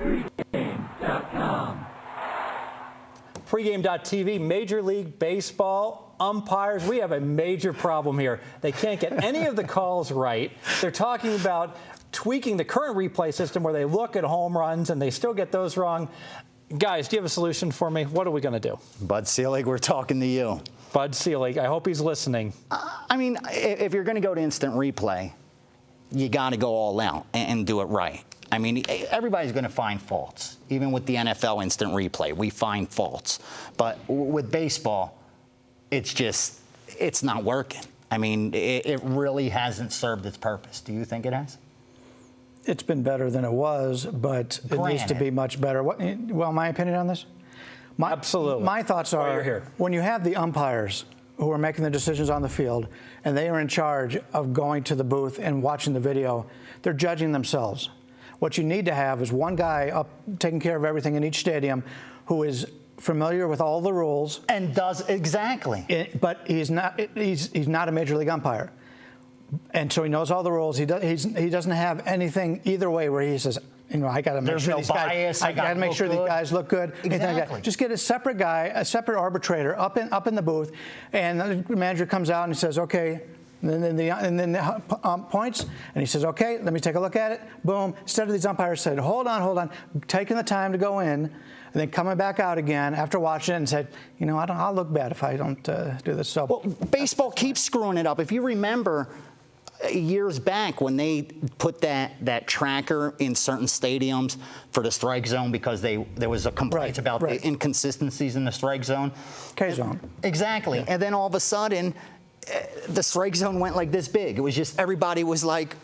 Pregame.com. Pregame.tv, Major League Baseball umpires. We have a major problem here. They can't get any of the calls right. They're talking about tweaking the current replay system where they look at home runs and they still get those wrong. Guys, do you have a solution for me? What are we going to do? Bud Selig, we're talking to you. Bud Selig, I hope he's listening. I mean, if you're going to go to instant replay, you got to go all out and do it right. I mean, everybody's going to find faults. Even with the NFL instant replay, we find faults. But with baseball, it's not working. I mean, it really hasn't served its purpose. Do you think it has? It's been better than it was, but it needs to be much better. Well, my opinion on this? Absolutely. My thoughts are, when you have the umpires who are making the decisions on the field, and they are in charge of going to the booth and watching the video, they're judging themselves. What you need to have is one guy up taking care of everything in each stadium who is familiar with all the rules. And does exactly. But he's not a major league umpire. And so he knows all the rules. He doesn't have anything either way where he says, I got to make sure these guys. I got to make sure these guys look good. Exactly. Just get a separate guy, a separate arbitrator up in the booth, and the manager comes out and he says, okay. And then the points, and he says, okay, let me take a look at it. Boom. Instead of these umpires said, hold on, taking the time to go in, and then coming back out again after watching it and said, I'll look bad if I don't do this. So, well, baseball keeps screwing it up. If you remember years back when they put that tracker in certain stadiums for the strike zone because there was a complaint about the inconsistencies in the strike zone. K-zone. Exactly. Yeah. And then all of a sudden, the strike zone went like this big. It was just everybody was like,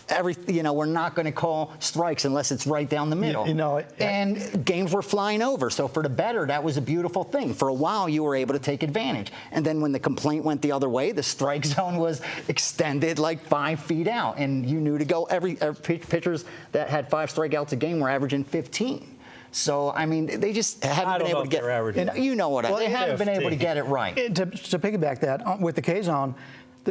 we're not going to call strikes unless it's right down the middle. And games were flying over. So for the better, that was a beautiful thing. For a while, you were able to take advantage. And then when the complaint went the other way, the strike zone was extended like 5 feet out. And you knew to go. Every pitchers that had 5 strikeouts a game were averaging 15. So, I mean, they just haven't been able to get it. You know what they haven't been able to get it right. To piggyback that, with the K-zone,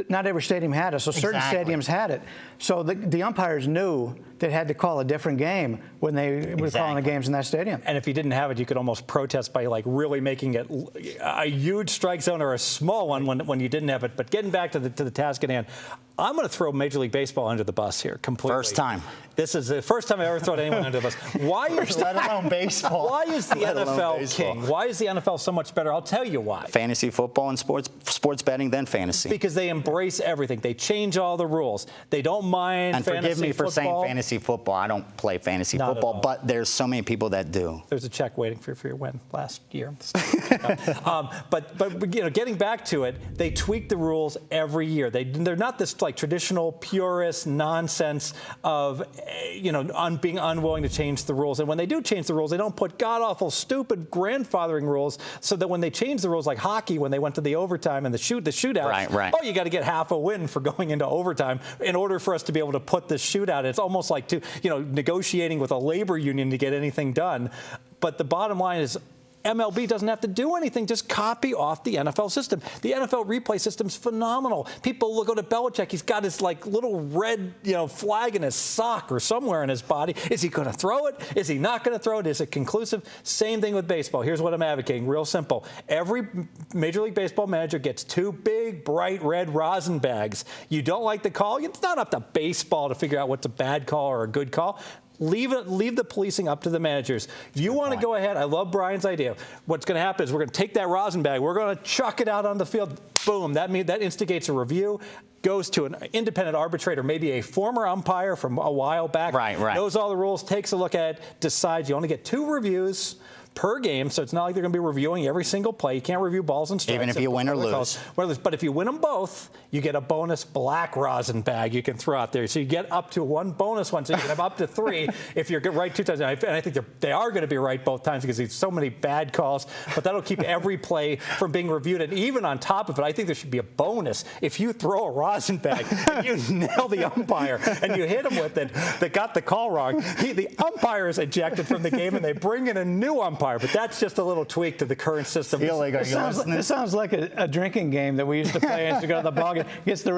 not every stadium had it, so certain stadiums had it. So the umpires knew they had to call a different game when they were calling the games in that stadium. And if you didn't have it, you could almost protest by really making it a huge strike zone or a small one when you didn't have it. But getting back to the task at hand, I'm going to throw Major League Baseball under the bus here completely. First time. This is the first time I've ever thrown anyone under the bus. Why is let alone baseball? Why is the NFL king? Why is the NFL so much better? I'll tell you why. Fantasy football and sports betting, then fantasy. Because they embrace everything. They change all the rules. They don't mind and fantasy forgive me for football. saying fantasy football. I don't play fantasy football, but there's so many people that do. There's a check waiting for your win last year. But getting back to it, they tweak the rules every year. They're not this traditional purist nonsense of being unwilling to change the rules. And when they do change the rules, they don't put god-awful, stupid grandfathering rules so that when they change the rules, like hockey, when they went to the overtime and the shootout, you got to get half a win for going into overtime in order for us to be able to put this shootout. It's almost like negotiating with a labor union to get anything done. But the bottom line is, MLB doesn't have to do anything. Just copy off the NFL system. The NFL replay system's phenomenal. People look at Belichick. He's got his little red flag in his sock or somewhere in his body. Is he going to throw it? Is he not going to throw it? Is it conclusive? Same thing with baseball. Here's what I'm advocating. Real simple. Every Major League Baseball manager gets 2 big, bright red rosin bags. You don't like the call? It's not up to baseball to figure out what's a bad call or a good call. Leave the policing up to the managers. You want to go ahead. I love Brian's idea. What's going to happen is we're going to take that rosin bag. We're going to chuck it out on the field. Boom. That instigates a review. Goes to an independent arbitrator, maybe a former umpire from a while back. Right. Knows all the rules, takes a look at it, decides you only get 2 reviews per game, so it's not like they're going to be reviewing every single play. You can't review balls and strikes. Even if you win or lose. But if you win them both, you get a bonus black rosin bag you can throw out there. So you get up to 1 bonus one, so you can have up to 3 if you're right 2 times. And I think they are going to be right both times because there's so many bad calls. But that'll keep every play from being reviewed. And even on top of it, I think there should be a bonus if you throw a rosin bag and you nail the umpire and you hit him with it that got the call wrong. The umpire is ejected from the game and they bring in a new umpire. umpire, but that's just a little tweak to the current system. This sounds like a drinking game that we used to play. Used to go to the ball game. Gets the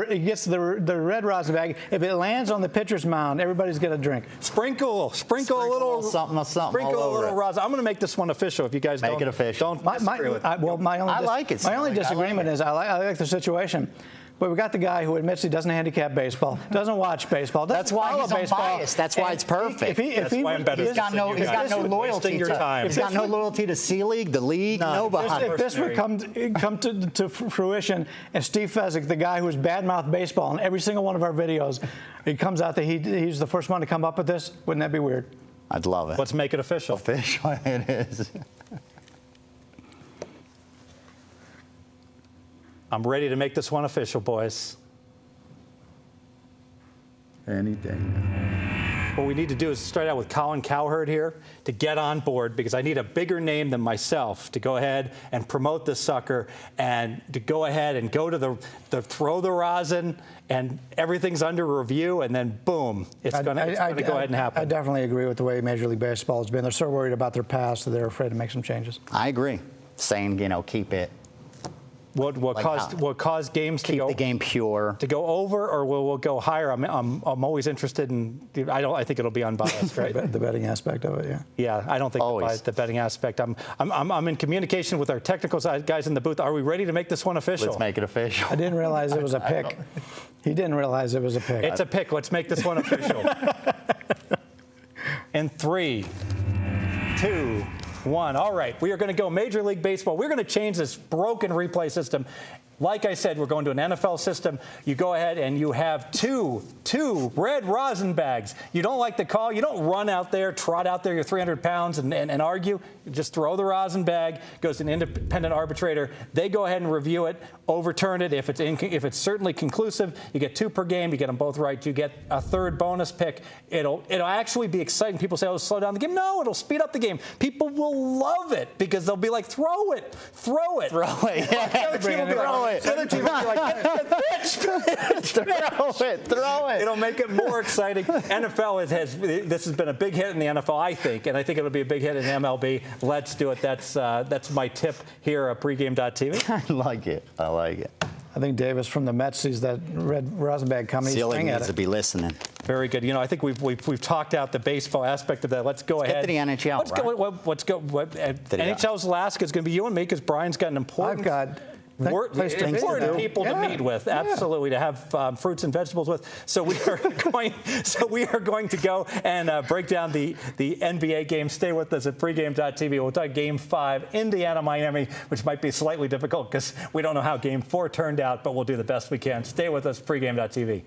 red rosin bag. If it lands on the pitcher's mound, everybody's got a drink. Sprinkle a little something sprinkle all a little over rosin. I'm going to make this one official. If you guys Make it official. don't disagree with it. I like it. My only disagreement is I like the situation. But we got the guy who admits he doesn't handicap baseball, doesn't watch baseball. That's why he's unbiased. That's why it's perfect. That's why I'm better. He's got no loyalty. He's got no loyalty to C League, the league, nobody. If this would come to fruition, and Steve Fezzik, the guy who's badmouthed baseball in every single one of our videos, it comes out that he's the first one to come up with this, wouldn't that be weird? I'd love it. Let's make it official. Official it is. I'm ready to make this one official, boys. Any day. What we need to do is start out with Colin Cowherd here to get on board, because I need a bigger name than myself to go ahead and promote this sucker and to go ahead and go to the throw the rosin, and everything's under review, and then boom, it's going to go ahead and happen. I definitely agree with the way Major League Baseball has been. They're so worried about their past that they're afraid to make some changes. I agree. Saying, keep it. What caused games keep the game pure to go over, or we'll go higher? I'm always interested in. I think it'll be unbiased, right? The betting aspect of it, yeah. Yeah, I don't think the betting aspect. I'm in communication with our technical guys in the booth. Are we ready to make this one official? Let's make it official. I didn't realize it was a pick. He didn't realize it was a pick. It's a pick. Let's make this one official. In 3, 2, 1. All right, we are going to go Major League Baseball. We're going to change this broken replay system. Like I said, we're going to an NFL system. You go ahead and you have two red rosin bags. You don't like the call, you don't run out there, trot out there your 300 pounds and argue. You just throw the rosin bag, goes to an independent arbitrator. They go ahead and review it, overturn it. If it's certainly conclusive, you get 2 per game. You get them both right. You get a third bonus pick. It'll actually be exciting. People say, oh, slow down the game. No, it'll speed up the game. People will love it because they'll be like, throw it. Throw it. Yeah. The other team will be like, throw it. It'll make it more exciting. NFL this has been a big hit in the NFL, I think, and I think it'll be a big hit in MLB. Let's do it. That's my tip here at pregame.tv. I like it. I think Davis from the Mets sees that red rosin bag coming. Ceiling needs to be listening. Very good. I think we've talked out the baseball aspect of that. Let's go ahead. Get to the NHL. Let's go. NHL's last is going to be you and me, because Brian's got an important. I've got important people to meet with, absolutely, to have fruits and vegetables with. So we are going to go and break down the NBA game. Stay with us at pregame.tv. We'll talk Game 5, Indiana-Miami, which might be slightly difficult because we don't know how Game 4 turned out, but we'll do the best we can. Stay with us, pregame.tv.